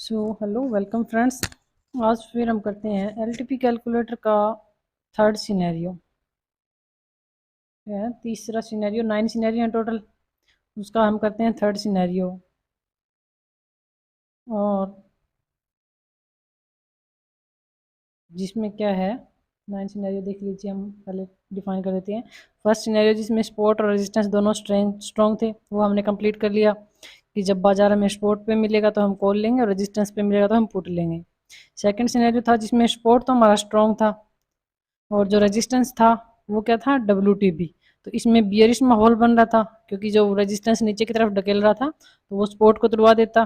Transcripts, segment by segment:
So hello welcome friends. आज फिर हम करते हैं एलटीपी कैलकुलेटर का थर्ड सिनेरियो है। तीसरा सिनेरियो 9 सिनेरियो हैं टोटल, उसका हम करते हैं थर्ड सिनेरियो। और जिसमें क्या है, 9 सिनेरियो देख लीजिए। हम पहले डिफाइन कर देते हैं। फर्स्ट सिनेरियो जिसमें सपोर्ट और रेजिस्टेंस दोनों स्ट्रॉन्ग थे, वो हमने कंप्लीट कर लिया कि जब बाजार हमें सपोर्ट पे मिलेगा तो हम कॉल लेंगे और रेजिस्टेंस पे मिलेगा तो हम पुट लेंगे। सेकंड सिनेरियो था जिसमें सपोर्ट तो हमारा स्ट्रॉन्ग था और जो रेजिस्टेंस था वो क्या था, WTB। तो इसमें बियरिश माहौल बन रहा था क्योंकि जो रेजिस्टेंस नीचे की तरफ ढकेल रहा था तो वो सपोर्ट को तोड़वा देता।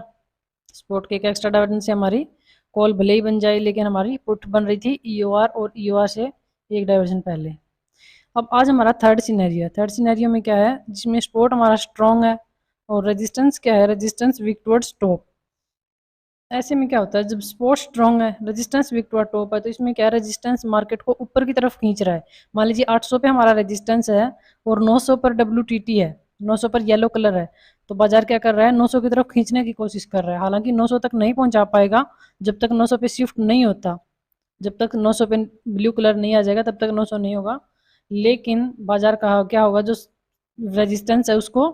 सपोर्ट के एक एक्स्ट्रा डाइवर्जेंस से हमारी कॉल भले ही बन जाए, लेकिन हमारी पुट बन रही थी EOR और EOR से एक डाइवर्जन पहले। अब आज हमारा थर्ड सिनेरियो है। थर्ड सिनेरियो में क्या है, जिसमें सपोर्ट हमारा स्ट्रॉन्ग है और रेजिस्टेंस क्या है, रेजिस्टेंस वीक टुवर्ड्स टॉप। ऐसे में क्या होता है, जब सपोर्ट स्ट्रॉन्ग है, रेजिस्टेंस वीक टुवर्ड टॉप है, तो इसमें क्या है, रेजिस्टेंस मार्केट को ऊपर की तरफ खींच रहा है। मान लीजिए 800 पे हमारा रेजिस्टेंस है और 900 पर WTT है, 900 पर येलो कलर है। तो बाजार क्या कर रहा है, 900 की तरफ खींचने की कोशिश कर रहा है। हालांकि 900 तक नहीं पहुंचा पाएगा जब तक 900 पे शिफ्ट नहीं होता। जब तक 900 पे ब्लू कलर नहीं आ जाएगा तब तक 900 नहीं होगा। लेकिन बाजार का क्या होगा, जो रेजिस्टेंस है उसको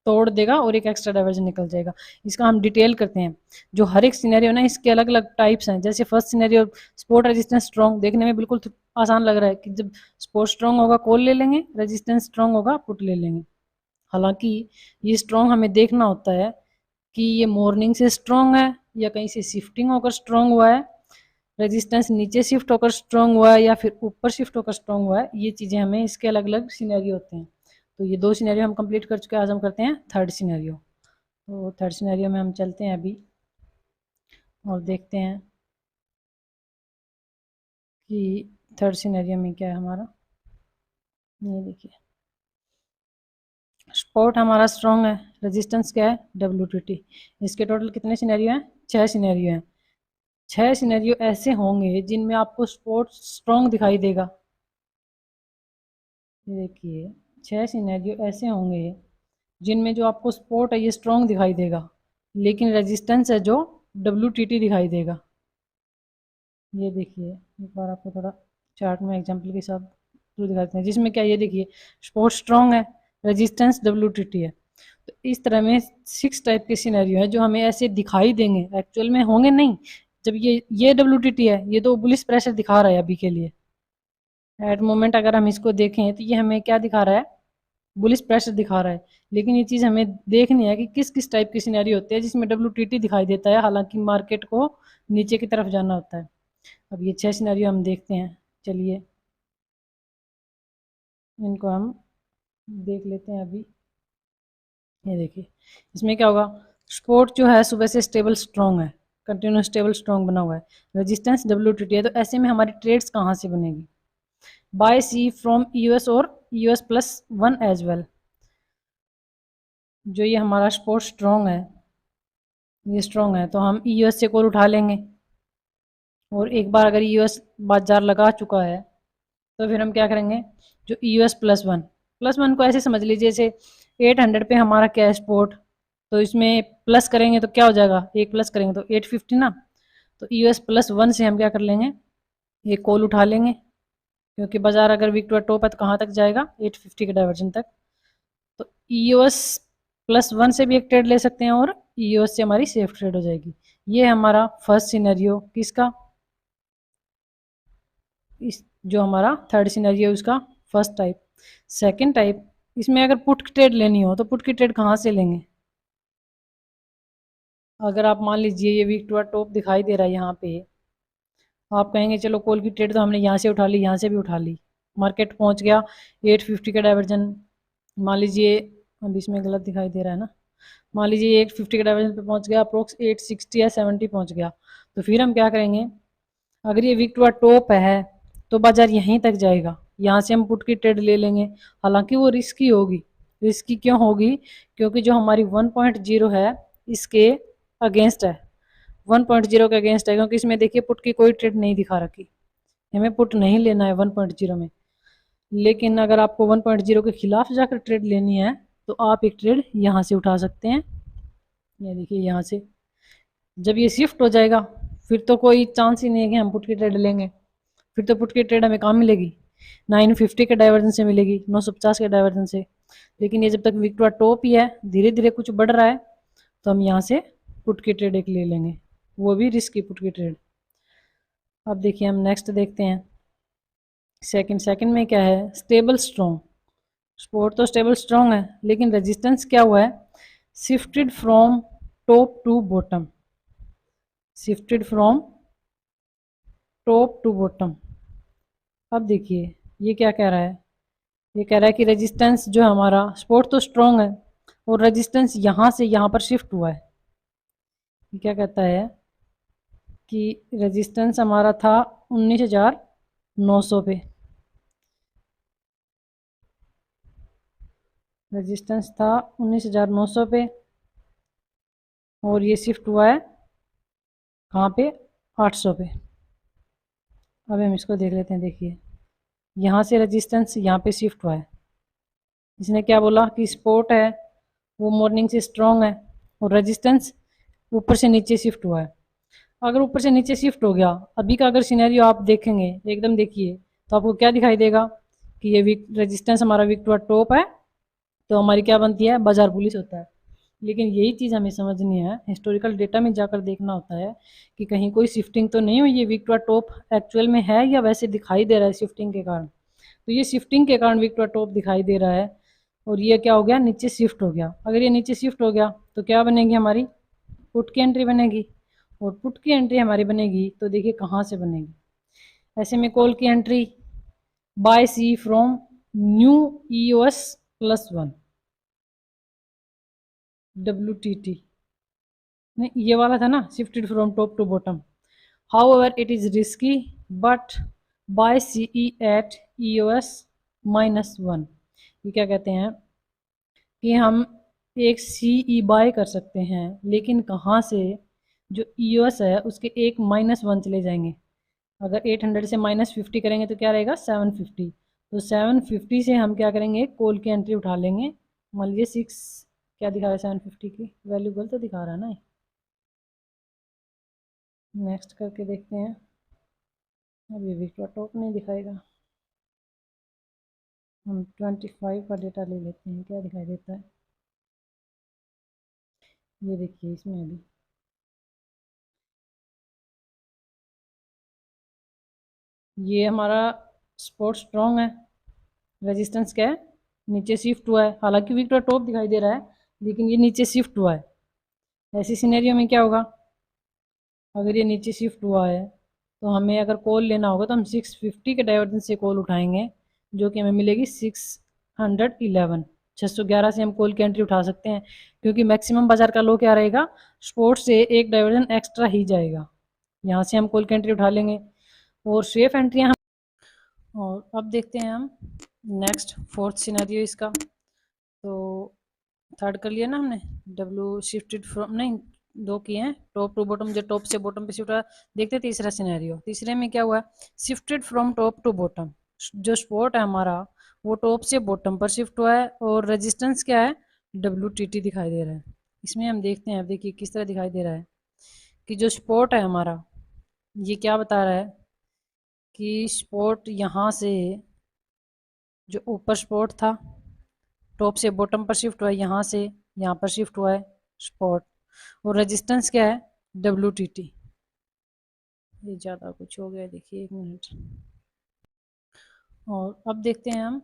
तोड़ देगा और एक एक्स्ट्रा डाइवर्जन निकल जाएगा। इसका हम डिटेल करते हैं। जो हर एक सिनेरियो ना, इसके अलग अलग टाइप्स हैं। जैसे first scenario support resistance strong, देखने में बिल्कुल आसान लग रहा है कि जब सपोर्ट स्ट्रॉन्ग होगा कॉल ले लेंगे, रेजिस्टेंस स्ट्रॉन्ग होगा पुट ले लेंगे। हालांकि ये स्ट्रॉन्ग हमें देखना होता है कि ये मॉर्निंग से स्ट्रॉन्ग है या कहीं से शिफ्टिंग होकर स्ट्रॉन्ग हुआ है, रेजिस्टेंस नीचे शिफ्ट होकर स्ट्रॉन्ग हुआ है या फिर ऊपर शिफ्ट होकर स्ट्रॉन्ग हुआ है। ये चीज़ें हमें, इसके अलग अलग सिनेरियो होते हैं। तो ये दो सिनेरियो हम कंप्लीट कर चुके हैं। आज हम करते हैं थर्ड सिनेरियो। तो थर्ड सिनेरियो में हम चलते हैं अभी और देखते हैं कि थर्ड सिनेरियो में क्या है हमारा। ये देखिए, सपोर्ट हमारा स्ट्रॉन्ग है, रेजिस्टेंस क्या है, WTT। इसके टोटल कितने सिनेरियो हैं, 6 सिनेरियो हैं। 6 सिनेरियो ऐसे होंगे जिनमें आपको सपोर्ट स्ट्रॉन्ग दिखाई देगा। ये देखिए, 6 सिनेरियो ऐसे होंगे जिनमें जो आपको सपोर्ट है ये स्ट्रॉन्ग दिखाई देगा, लेकिन रेजिस्टेंस है जो WTT दिखाई देगा। ये देखिए, एक बार आपको थोड़ा चार्ट में एग्जांपल के साथ थ्रू दिखाते हैं, जिसमें क्या, ये देखिए सपोर्ट स्ट्रॉन्ग है, रेजिस्टेंस WTT है। तो इस तरह में 6 टाइप के सिनेरियो हैं जो हमें ऐसे दिखाई देंगे, एक्चुअल में होंगे नहीं। जब ये WTT है, ये तो बुलिश प्रेशर दिखा रहा है अभी के लिए। एट मोमेंट अगर हम इसको देखें तो ये हमें क्या दिखा रहा है, बुलिश प्रेशर दिखा रहा है। लेकिन ये चीज़ हमें देखनी है कि किस किस टाइप के सिनेरियो होते हैं जिसमें WTT दिखाई देता है, हालांकि मार्केट को नीचे की तरफ जाना होता है। अब ये 6 सिनेरियो हम देखते हैं। चलिए इनको हम देख लेते हैं अभी। ये देखिए, इसमें क्या होगा, सपोर्ट जो है सुबह से स्टेबल स्ट्रॉन्ग है, कंटिन्यूस स्टेबल स्ट्रॉन्ग बना हुआ है। रेजिस्टेंस WTT है। तो ऐसे में हमारी ट्रेड्स कहाँ से बनेगी, बाय सी फ्रॉम US और US+1 एज वेल। जो ये हमारा सपोर्ट स्ट्रॉन्ग है, ये स्ट्रॉन्ग है, तो हम US से कॉल उठा लेंगे। और एक बार अगर US बाजार लगा चुका है तो फिर हम क्या करेंगे, जो US+1 को ऐसे समझ लीजिए जैसे 800 पे हमारा क्या है सपोर्ट, तो इसमें प्लस करेंगे तो क्या हो जाएगा, एक प्लस करेंगे तो 850 ना। तो US+1 से हम क्या कर लेंगे, ये कॉल उठा लेंगे, क्योंकि बाजार अगर वीक टू टॉप है तो कहाँ तक जाएगा, 850 के डाइवर्जन तक। तो EOS+1 से भी एक ट्रेड ले सकते हैं और EOS से हमारी सेफ ट्रेड हो जाएगी। ये हमारा फर्स्ट सिनेरियो किसका, इस जो हमारा थर्ड सिनेरियो उसका फर्स्ट टाइप। सेकंड टाइप, इसमें अगर पुट की ट्रेड लेनी हो तो पुट की ट्रेड कहाँ से लेंगे। अगर आप मान लीजिए ये वीक टू टॉप दिखाई दे रहा है यहाँ पे, आप कहेंगे चलो कॉल की ट्रेड तो हमने यहाँ से उठा ली, यहाँ से भी उठा ली, मार्केट पहुँच गया 850 का डाइवर्जन। मान लीजिए, अब इसमें गलत दिखाई दे रहा है ना, मान लीजिए 850 के डाइवर्जन पे पहुँच गया, अप्रोक्स 860 या 70 पहुँच गया। तो फिर हम क्या करेंगे, अगर ये वीक टू टॉप है तो बाजार यहीं तक जाएगा, यहाँ से हम पुट की ट्रेड ले लेंगे। हालांकि वो रिस्की होगी। रिस्की क्यों होगी, क्योंकि जो हमारी 1.0 है इसके अगेंस्ट है, 1.0 के अगेंस्ट है, क्योंकि इसमें देखिए पुट की कोई ट्रेड नहीं दिखा रखी। हमें पुट नहीं लेना है 1.0 में। लेकिन अगर आपको 1.0 के खिलाफ जाकर ट्रेड लेनी है तो आप एक ट्रेड यहाँ से उठा सकते हैं। ये देखिए यहाँ से जब ये शिफ्ट हो जाएगा फिर तो कोई चांस ही नहीं है कि हम पुट की ट्रेड लेंगे, फिर तो पुट की ट्रेड हमें कहाँ मिलेगी, 950 के डाइवर्जन से मिलेगी, 950 के डाइवर्जन से। लेकिन ये जब तक विक्टोरिया टॉप ही है, धीरे धीरे कुछ बढ़ रहा है, तो हम यहाँ से पुट की ट्रेड एक ले लेंगे, वो भी रिस्क की पुट की ट्रेड। अब देखिए हम नेक्स्ट देखते हैं सेकंड में क्या है, स्टेबल स्ट्रॉन्ग। सपोर्ट तो स्टेबल स्ट्रॉन्ग है, लेकिन रेजिस्टेंस क्या हुआ है, shifted from top to bottom, shifted from top to bottom. अब देखिए ये क्या कह रहा है, ये कह रहा है कि रेजिस्टेंस जो हमारा सपोर्ट तो स्ट्रॉन्ग है और रेजिस्टेंस यहाँ से यहाँ पर शिफ्ट हुआ है। ये क्या कहता है कि रेजिस्टेंस हमारा था 19,900 पे, रेजिस्टेंस था 19,900 पे, और ये शिफ्ट हुआ है कहाँ पे, 800 पे। अब हम इसको देख लेते हैं, देखिए यहाँ से रेजिस्टेंस यहाँ पे शिफ्ट हुआ है, इसने क्या बोला कि सपोर्ट है वो मॉर्निंग से स्ट्रॉन्ग है और रेजिस्टेंस ऊपर से नीचे शिफ्ट हुआ है। अगर ऊपर से नीचे शिफ्ट हो गया, अभी का अगर सिनेरियो आप देखेंगे एकदम देखिए, तो आपको क्या दिखाई देगा कि ये वीक रेजिस्टेंस हमारा विक्टोरिया टॉप है, तो हमारी क्या बनती है, बाजार पुलिस होता है। लेकिन यही चीज़ हमें समझनी है, हिस्टोरिकल डेटा में जाकर देखना होता है कि कहीं कोई शिफ्टिंग तो नहीं हुई, ये विक्टोरिया टॉप एक्चुअल में है या वैसे दिखाई दे रहा है शिफ्टिंग के कारण। तो ये शिफ्टिंग के कारण विक्टोरिया टॉप दिखाई दे रहा है, और ये क्या हो गया, नीचे शिफ्ट हो गया। अगर ये नीचे शिफ्ट हो गया तो क्या बनेगी, हमारी पुट की एंट्री बनेगी, और पुट की एंट्री हमारी बनेगी तो देखिए कहाँ से बनेगी, ऐसे में कॉल की entry buy C from new EOS +1 WTT, नहीं ये वाला था ना, shifted from top to bottom. However it is risky but buy CE at EOS -1। ये क्या कहते हैं कि हम एक CE बाय कर सकते हैं, लेकिन कहाँ से, जो EOS है उसके एक -1 चले जाएंगे। अगर 800 से -50 करेंगे तो क्या रहेगा, 750। तो 750 से हम क्या करेंगे, कॉल की एंट्री उठा लेंगे। मान लीजिए 6, क्या दिखा रहा है 750 की वैल्यू, गलत तो दिखा रहा है ना। नेक्स्ट करके देखते हैं, अब ये विक्टोरिया टॉप नहीं दिखाएगा, हम 25 का डेटा ले लेते हैं, क्या दिखाई देता है। ये देखिए इसमें अभी ये हमारा सपोर्ट स्ट्रॉन्ग है, रेजिस्टेंस क्या है, नीचे शिफ्ट हुआ है। हालांकि विक्टोरिया टॉप दिखाई दे रहा है, लेकिन ये नीचे शिफ्ट हुआ है। ऐसी सिनेरियो में क्या होगा, अगर ये नीचे शिफ्ट हुआ है तो हमें अगर कॉल लेना होगा तो हम 650 के डाइवर्जेंस से कॉल उठाएंगे, जो कि हमें मिलेगी 611, 611 से हम कॉल की एंट्री उठा सकते हैं, क्योंकि मैक्सिमम बाजार का लो क्या रहेगा, स्पोर्ट से एक डाइवर्जन एक्स्ट्रा ही जाएगा, यहाँ से हम कॉल की एंट्री उठा लेंगे और सेफ एंट्रियाँ हम। और अब देखते हैं हम नेक्स्ट फोर्थ सिनेरियो इसका। तो थर्ड कर लिया ना हमने, डब्ल्यू शिफ्टेड फ्रॉम, नहीं दो किए हैं, टॉप टू बॉटम, जो टॉप से बॉटम पे शिफ्ट हुआ। देखते हैं तीसरा सिनेरियो, तीसरे में क्या हुआ है, shifted from top to bottom. जो स्पॉट है हमारा वो टॉप से बॉटम पर शिफ्ट हुआ है, और रेजिस्टेंस क्या है, WTT दिखाई दे रहा है। इसमें हम देखते हैं, अब देखिए किस तरह दिखाई दे रहा है कि जो स्पॉट है हमारा, ये क्या बता रहा है कि स्पॉट यहाँ से, जो ऊपर स्पॉट था टॉप से बॉटम पर शिफ्ट हुआ है, यहाँ से यहाँ पर शिफ्ट हुआ है स्पॉट, और रेजिस्टेंस क्या है, WTT। ये ज़्यादा कुछ हो गया, देखिए 1 मिनट। और अब देखते हैं हम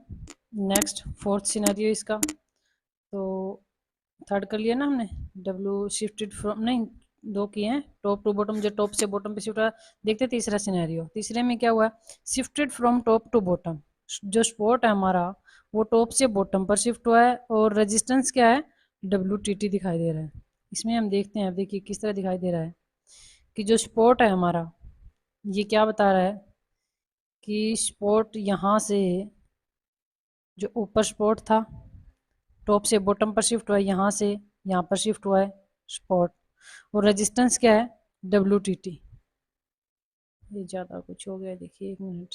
नेक्स्ट फोर्थ सिनेरियो इसका। तो थर्ड कर लिया ना हमने, डब्ल्यू शिफ्टेड फ्रॉम, नहीं दो किए हैं, टॉप टू बॉटम, जो टॉप से बॉटम पे शिफ्ट हुआ। देखते हैं तीसरा सिनेरियो, तीसरे में क्या हुआ है, shifted from top to bottom. जो स्पॉट है हमारा वो टॉप से बॉटम पर शिफ्ट हुआ है, और रेजिस्टेंस क्या है, WTT दिखाई दे रहा है। इसमें हम देखते हैं, अब देखिए किस तरह दिखाई दे रहा है कि जो स्पॉट है हमारा, ये क्या बता रहा है कि स्पॉट यहाँ से, जो ऊपर स्पॉट था टॉप से बॉटम पर शिफ्ट हुआ है, यहाँ से यहाँ पर शिफ्ट हुआ है स्पॉट, और रेजिस्टेंस क्या है, WTT। ये ज़्यादा कुछ हो गया, देखिए 1 मिनट।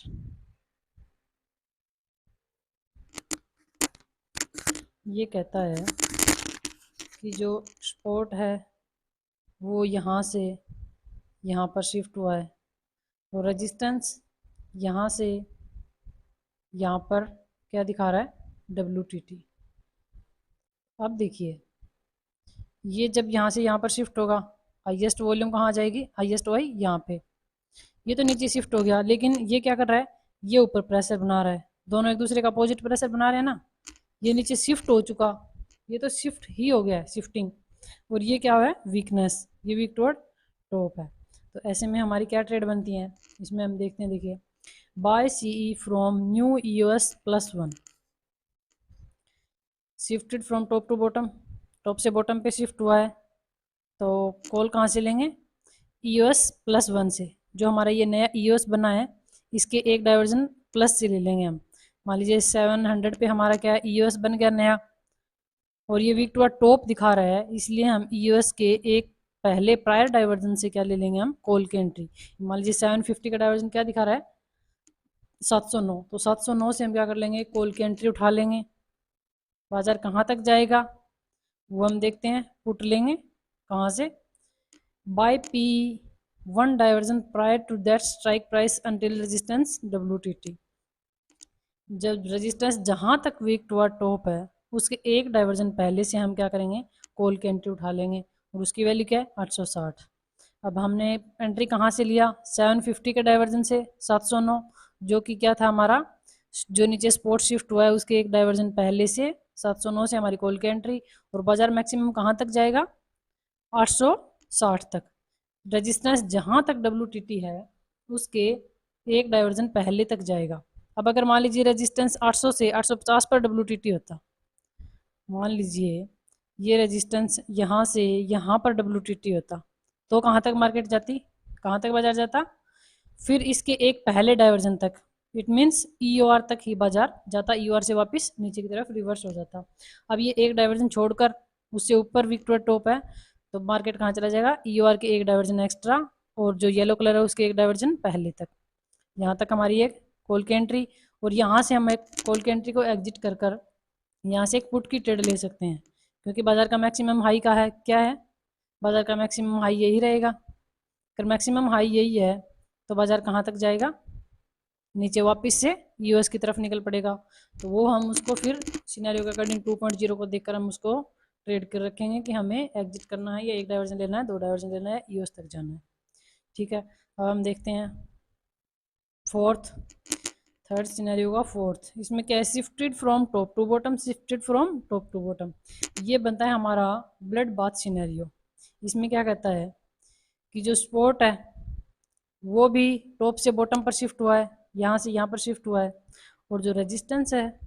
ये कहता है कि जो स्पॉट है वो यहाँ से यहाँ पर शिफ्ट हुआ है, तो रेजिस्टेंस यहाँ से यहाँ पर क्या दिखा रहा है, WTT। अब देखिए ये जब यहाँ से यहाँ पर शिफ्ट होगा, हाईएस्ट वॉल्यूम कहाँ आ जाएगी, हाईएस्ट वाई यहाँ पे। ये तो नीचे शिफ्ट हो गया, लेकिन ये क्या कर रहा है, ये ऊपर प्रेशर बना रहा है, दोनों एक दूसरे का अपोजिट प्रेशर बना रहे हैं ना। ये नीचे शिफ्ट हो चुका, ये तो शिफ्ट ही हो गया है, शिफ्टिंग। और ये क्या हुआ है, वीकनेस, ये वीक टुवर्ड टॉप है। तो ऐसे में हमारी क्या ट्रेड बनती है, इसमें हम देखते हैं, देखिए buy CE from new EOS +1, shifted from top to bottom, top से बॉटम पे शिफ्ट हुआ है, तो कॉल कहाँ से लेंगे, EOS +1 से। जो हमारा ये नया EOS बना है, इसके एक डाइवर्जन प्लस से ले लेंगे हम। मान लीजिए 700 पे हमारा क्या EOS बन गया नया, और ये वीक टू टॉप दिखा रहा है, इसलिए हम EOS के एक पहले प्रायर डाइवर्जन से क्या ले लेंगे हम, कॉल की एंट्री। मान लीजिए 750 का डाइवर्जन क्या दिखा रहा है, 709, तो 709 से हम क्या कर लेंगे, कॉल की एंट्री उठा लेंगे। बाजार कहाँ तक जाएगा वो हम देखते हैं, पुट लेंगे कहाँ से, buy P1 divergence prior to that strike price until resistance WTT। जब रेजिस्टेंस जहाँ तक वीक टू टॉप है, उसके एक डाइवर्जन पहले से हम क्या करेंगे, कॉल की एंट्री उठा लेंगे, और उसकी वैल्यू क्या है, 860। अब हमने एंट्री कहाँ से लिया, 750 के डाइवर्जन से 709, जो कि क्या था हमारा, जो नीचे स्पॉट शिफ्ट हुआ है उसके एक डाइवर्जन पहले से 709 से हमारी कॉल की एंट्री। और बाजार मैक्सिमम कहाँ तक जाएगा, 860 तक। रेजिस्टेंस जहाँ तक WTT है उसके एक डाइवर्जन पहले तक जाएगा। अब अगर मान लीजिए रेजिस्टेंस 800 से 850 पर WTT होता, मान लीजिए ये रेजिस्टेंस यहाँ से यहाँ पर WTT होता, तो कहाँ तक मार्केट जाती, कहाँ तक बाजार जाता, फिर इसके एक पहले डाइवर्जन तक, इट मीन्स EOR तक ही बाजार जाता, EOR से वापस नीचे की तरफ रिवर्स हो जाता। अब ये एक डाइवर्जन छोड़कर उससे ऊपर विक टू टॉप है, तो मार्केट कहाँ चला जाएगा, EOR के एक डाइवर्जन एक्स्ट्रा, और जो येलो कलर है उसके एक डाइवर्जन पहले तक। यहाँ तक हमारी एक कॉल की एंट्री, और यहाँ से हम एक कॉल की एंट्री को एग्जिट कर कर यहाँ से एक पुट की ट्रेड ले सकते हैं, क्योंकि बाजार का मैक्सिमम हाई का है, क्या है, बाजार का मैक्सिमम हाई यही रहेगा। अगर मैक्सिमम हाई यही है तो बाजार कहाँ तक जाएगा, नीचे वापस से EOS की तरफ निकल पड़ेगा। तो वो हम उसको फिर सिनेरियो के अकॉर्डिंग 2.0 को देखकर हम उसको ट्रेड कर रखेंगे कि हमें एग्जिट करना है या एक डाइवर्जन लेना है, दो डाइवर्जन लेना है, EOS तक जाना है। ठीक है, अब हम देखते हैं थर्ड सिनेरियो का फोर्थ। इसमें क्या है, shifted from top to bottom, shifted from top to bottom. ये बनता है हमारा ब्लड बाथ सिनेरियो। इसमें क्या कहता है कि जो स्पोर्ट है वो भी टॉप से बॉटम पर शिफ्ट हुआ है, यहाँ से यहाँ पर शिफ्ट हुआ है, और जो रेजिस्टेंस है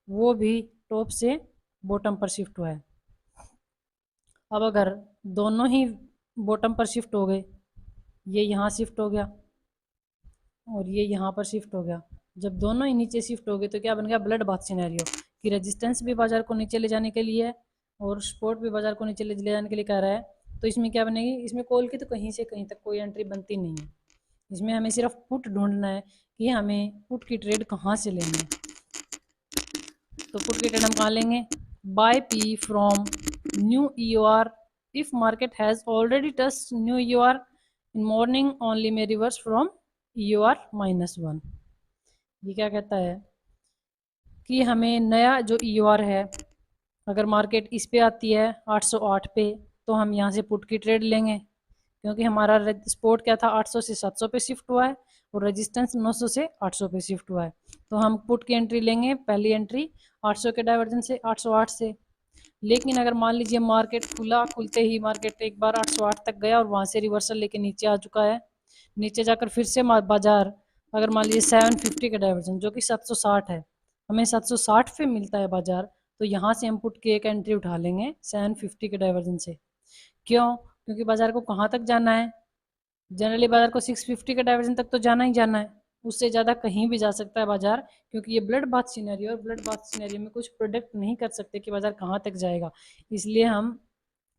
वो भी टॉप से बॉटम पर शिफ्ट हुआ है। अब अगर दोनों ही बॉटम पर शिफ्ट हो गए, ये यहाँ शिफ्ट हो गया और ये यहाँ पर शिफ्ट हो गया, जब दोनों ही नीचे शिफ्ट हो गए तो क्या बन गया, ब्लड बाथ सिनेरियो, कि रेजिस्टेंस भी बाजार को नीचे ले जाने के लिए है और सपोर्ट भी बाजार को नीचे ले जाने के लिए कह रहा है। तो इसमें क्या बनेगी, इसमें कॉल की तो कहीं से कहीं तक कोई एंट्री बनती नहीं है। इसमें हमें सिर्फ पुट ढूंढना है कि हमें पुट की ट्रेड कहाँ से लेनी है। तो पुट की ट्रेड हम कहाँ लेंगे, buy P from new EOR if market has already touch new EOR in morning only में रिवर्स फ्रॉम EOR -1। ये क्या कहता है कि हमें नया जो EOR है, अगर मार्केट इस पे आती है 808 पे, तो हम यहाँ से पुट की ट्रेड लेंगे, क्योंकि हमारा सपोर्ट क्या था, 800 से 700 पे शिफ्ट हुआ है और रेजिस्टेंस 900 से 800 पे शिफ्ट हुआ है। तो हम पुट की एंट्री लेंगे, पहली एंट्री 800 के डाइवर्जन से 808 से। लेकिन अगर मान लीजिए मार्केट खुलते ही मार्केट एक बार 808 तक गया और वहाँ से रिवर्सल लेके नीचे आ चुका है, नीचे जाकर फिर से बाजार अगर मान लीजिए 750 का डाइवर्जन जो कि 760 है, हमें 760 पे मिलता है बाजार, तो यहाँ से हम पुट की एक एंट्री उठा लेंगे 750 के डाइवर्जन से। क्यों, क्योंकि बाजार को कहाँ तक जाना है, जनरली बाजार को 650 के डाइवर्जन तक तो जाना ही जाना है, उससे ज़्यादा कहीं भी जा सकता है बाजार, क्योंकि ये ब्लड बाथ सिनेरियो और ब्लड बाथ सिनेरियो में कुछ प्रोडिक्ट नहीं कर सकते कि बाजार कहाँ तक जाएगा। इसलिए हम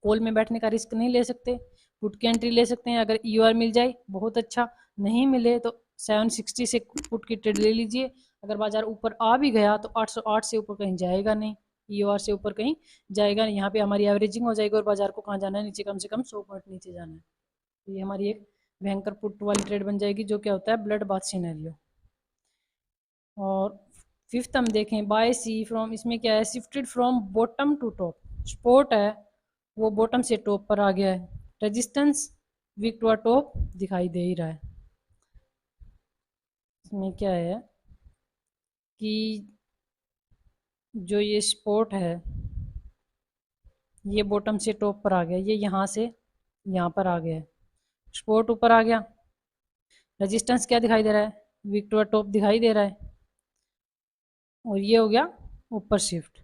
कॉल में बैठने का रिस्क नहीं ले सकते, पुट की एंट्री ले सकते हैं। अगर EOR मिल जाए बहुत अच्छा, नहीं मिले तो 760 से पुट की ट्रेड ले लीजिए। अगर बाजार ऊपर आ भी गया तो 808 से ऊपर कहीं जाएगा नहीं। EOR से ऊपर कहीं जाएगा नहीं। यहाँ पे हमारी एवरेजिंग हो जाएगी और बाजार को कहाँ जाना है, नीचे, कम से कम 100 पॉइंट नीचे जाना है। तो ये हमारी एक भयंकर पुट वाली ट्रेड बन जाएगी, जो क्या होता है, ब्लड बाथ सिनेरियो। और फिफ्थ हम देखें, बाय सी फ्रॉम, इसमें क्या है, shifted from bottom to top. Support है वो बॉटम से टॉप पर आ गया है, रेजिस्टेंस वीक टू टॉप दिखाई दे ही रहा है। इसमें क्या है कि जो ये सपोर्ट है ये बॉटम से टॉप पर आ गया, ये यहाँ से यहाँ पर आ गया है, सपोर्ट ऊपर आ गया, रेजिस्टेंस क्या दिखाई दे रहा है, वीक टू टॉप दिखाई दे रहा है, और ये हो गया ऊपर शिफ्ट।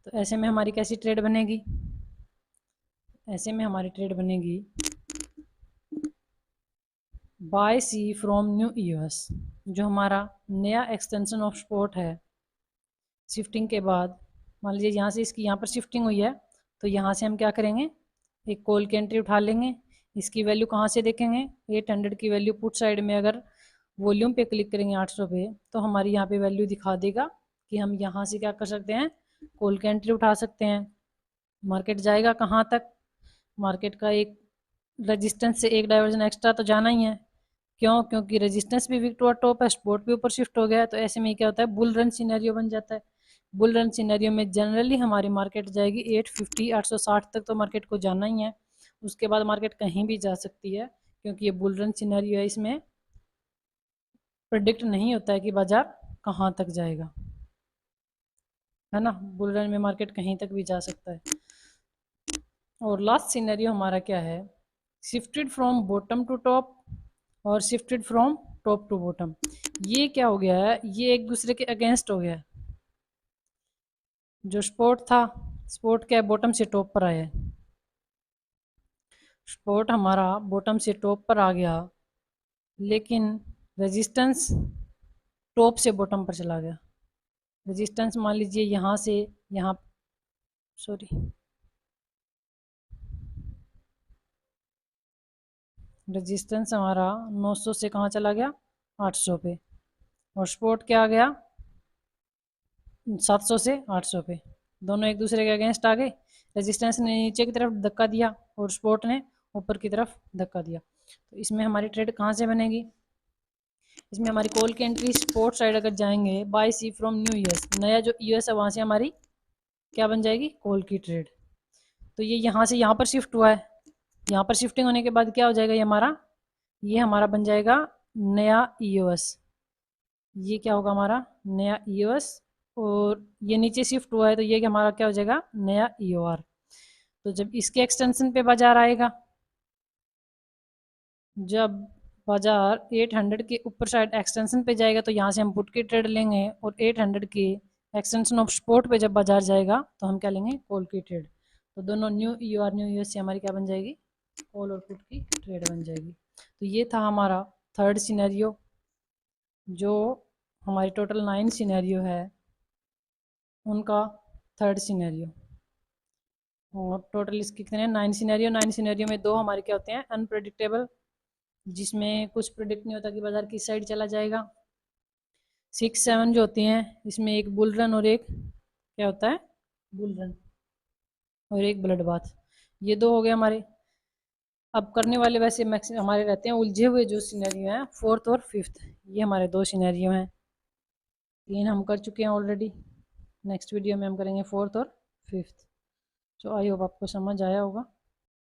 तो ऐसे में हमारी कैसी ट्रेड बनेगी, ऐसे में हमारी ट्रेड बनेगी buy C from new EOS, जो हमारा नया एक्सटेंशन ऑफ सपोर्ट है शिफ्टिंग के बाद। मान लीजिए यहाँ से इसकी यहाँ पर शिफ्टिंग हुई है, तो यहाँ से हम क्या करेंगे, एक कॉल की एंट्री उठा लेंगे। इसकी वैल्यू कहाँ से देखेंगे, 800 की वैल्यू पुट साइड में अगर वॉल्यूम पे क्लिक करेंगे 800 पे, तो हमारी यहाँ पे वैल्यू दिखा देगा कि हम यहाँ से क्या कर सकते हैं, कॉल की एंट्री उठा सकते हैं। मार्केट जाएगा कहाँ तक, मार्केट का एक रेजिस्टेंस से एक डाइवर्जन एक्स्ट्रा तो जाना ही है। क्यों, क्योंकि रेजिस्टेंस भी वीक टू टॉप है, सपोर्ट भी ऊपर शिफ्ट हो गया है। तो ऐसे में क्या होता है, बुल रन सिनेरियो बन जाता है। बुल रन सिनेरियो में जनरली हमारी मार्केट जाएगी 850 860 तक, तो मार्केट को जाना ही है। उसके बाद मार्केट कहीं भी जा सकती है, क्योंकि ये बुल रन सिनेरियो है, इसमें प्रिडिक्ट नहीं होता है कि बाजार कहाँ तक जाएगा, है ना। बुल रन में मार्केट कहीं तक भी जा सकता है। और लास्ट सिनेरियो हमारा क्या है, shifted from bottom to top और shifted from top to bottom. ये क्या हो गया है, ये एक दूसरे के अगेंस्ट हो गया है। जो सपोर्ट था, सपोर्ट क्या है, बॉटम से टॉप पर आया है, सपोर्ट हमारा बॉटम से टॉप पर आ गया, लेकिन रेजिस्टेंस टॉप से बॉटम पर चला गया। रेजिस्टेंस मान लीजिए यहाँ से यहाँ, सॉरी, रेजिस्टेंस हमारा 900 से कहाँ चला गया, 800 पे, और सपोर्ट क्या आ गया, 700 से 800 पे। दोनों एक दूसरे के अगेंस्ट आ गए। रेजिस्टेंस ने नीचे की तरफ धक्का दिया और सपोर्ट ने ऊपर की तरफ धक्का दिया। तो इसमें हमारी ट्रेड कहाँ से बनेगी, इसमें हमारी कॉल की एंट्री सपोर्ट साइड अगर जाएंगे, buy C from new US, नया जो यूएस है वहाँ से हमारी क्या बन जाएगी, कॉल की ट्रेड। तो ये यहाँ से यहाँ पर शिफ्ट हुआ है, यहाँ पर शिफ्टिंग होने के बाद क्या हो जाएगा, ये हमारा बन जाएगा नया ईओएस। ये क्या होगा, हमारा नया ईओएस, और ये नीचे शिफ्ट हुआ है, तो ये हमारा क्या हो जाएगा, नया ईओआर। तो जब इसके एक्सटेंशन पे बाजार आएगा, जब बाजार 800 के ऊपर साइड एक्सटेंशन पे जाएगा, तो यहाँ से हम पुट की ट्रेड लेंगे, और 800 के एक्सटेंशन ऑफ सपोर्ट पे जब बाजार जाएगा तो हम क्या लेंगे, कॉल की ट्रेड। तो दोनों न्यू ईओआर न्यू यूएस से हमारी क्या बन जाएगी, कॉल और पुट की ट्रेड बन जाएगी। तो ये था हमारा थर्ड सिनेरियो, जो हमारी टोटल 9 सिनेरियो है उनका थर्ड सिनेरियो। और टोटल इसके कितने हैं, 9 सिनेरियो। 9 सिनेरियो में 2 हमारे क्या होते हैं, अनप्रेडिक्टेबल, जिसमें कुछ प्रिडिक्ट नहीं होता कि बाजार किस साइड चला जाएगा। 6 7 जो होती हैं, इसमें एक बुल रन और एक क्या होता है, बुल रन, और एक ब्लड बाथ। ये 2 हो गए हमारे। अब करने वाले वैसे मैक्सिमम हमारे रहते हैं उलझे हुए जो सिनेरियो हैं, फोर्थ और फिफ्थ। ये हमारे 2 सिनेरियो हैं, 3 हम कर चुके हैं ऑलरेडी। नेक्स्ट वीडियो में हम करेंगे फोर्थ और फिफ्थ। तो आई होप आपको समझ आया होगा।